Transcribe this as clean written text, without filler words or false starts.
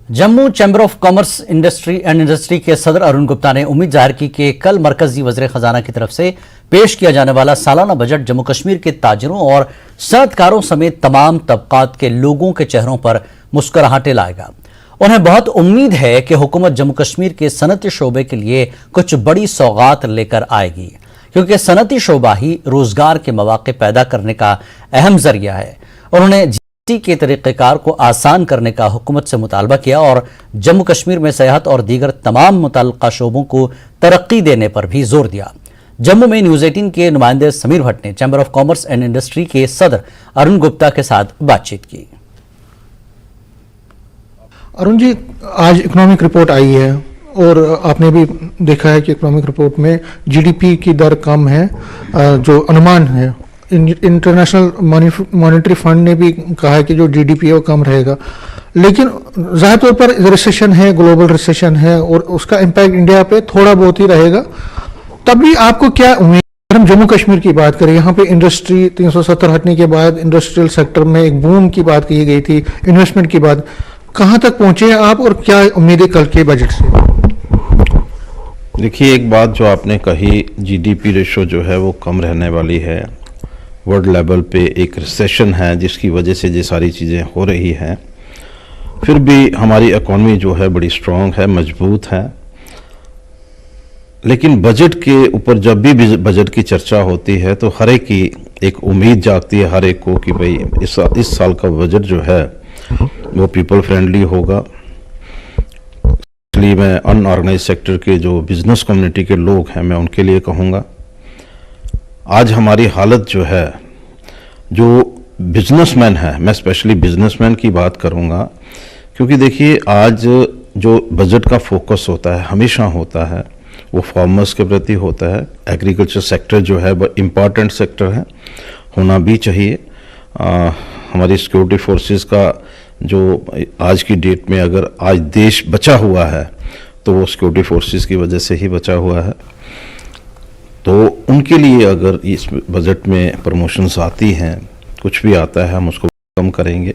Jammu chamber of commerce industry के सदर अरुण गुप्ता ने उम्मीद जाहिर की कि कल मरकजी वज़ीर खजाना की तरफ से पेश किया जाने वाला सालाना बजट जम्मू कश्मीर के ताजिरों और सनअतकारों समेत तमाम तबकात के लोगों के चेहरों पर मुस्कुराहटें लाएगा। उन्हें बहुत उम्मीद है कि हुकूमत जम्मू कश्मीर के सनअती शोबे के लिए कुछ बड़ी सौगात लेकर आएगी, क्योंकि सनअती शोबा ही रोजगार के मौके पैदा करने का अहम जरिया है। उन्होंने जीएसटी के तरीक़ेकार को आसान करने का हुकूमत से मुतालबा किया और जम्मू कश्मीर में सेहत और दीगर तमाम मुतल्लिक़ा शोबों को तरक्की देने पर भी जोर दिया। जम्मू में न्यूज़ 18 के नुमाइंदे समीर भट्ट ने chamber of commerce and industry के सदर अरुण गुप्ता के साथ बातचीत की। अरुण जी, आज इकोनॉमिक रिपोर्ट आई है और आपने भी देखा है कि इकोनॉमिक रिपोर्ट में जीडीपी की दर कम है, जो अनुमान है। इंटरनेशनल मॉनेटरी फंड ने भी कहा है कि जो जीडीपी है वो कम रहेगा, लेकिन ज़ाहिर तौर पर रिसेशन है, ग्लोबल रिसेशन है और उसका इम्पैक्ट इंडिया पे थोड़ा बहुत ही रहेगा। तब भी आपको क्या उम्मीद? हम जम्मू कश्मीर की बात करें, यहाँ पे इंडस्ट्री 370 हटने के बाद इंडस्ट्रियल सेक्टर में एक बूम की बात की गई थी, इन्वेस्टमेंट की बात, कहाँ तक पहुंचे हैं आप और क्या उम्मीदें कल के बजट से? देखिए, एक बात जो आपने कही, जीडीपी रेशो जो है वो कम रहने वाली है। वर्ल्ड लेवल पे एक रिसेशन है जिसकी वजह से ये सारी चीज़ें हो रही हैं। फिर भी हमारी इकॉनमी जो है बड़ी स्ट्रॉन्ग है, मजबूत है। लेकिन बजट के ऊपर जब भी बजट की चर्चा होती है तो हर एक की एक उम्मीद जागती है हर एक को कि भाई इस साल का बजट जो है वो पीपल फ्रेंडली होगा। इसलिए मैं अनऑर्गेनाइज सेक्टर के जो बिजनेस कम्युनिटी के लोग हैं, मैं उनके लिए कहूँगा, आज हमारी हालत जो है, जो बिजनेसमैन है, मैं स्पेशली बिजनेसमैन की बात करूँगा, क्योंकि देखिए आज जो बजट का फोकस होता है, हमेशा होता है, वो फार्मर्स के प्रति होता है। एग्रीकल्चर सेक्टर जो है वो इम्पॉर्टेंट सेक्टर है, होना भी चाहिए। हमारी सिक्योरिटी फोर्सेस का जो आज की डेट में अगर आज देश बचा हुआ है तो वो सिक्योरिटी फोर्सेस की वजह से ही बचा हुआ है। तो उनके लिए अगर इस बजट में प्रमोशंस आती हैं, कुछ भी आता है, हम उसको कम करेंगे।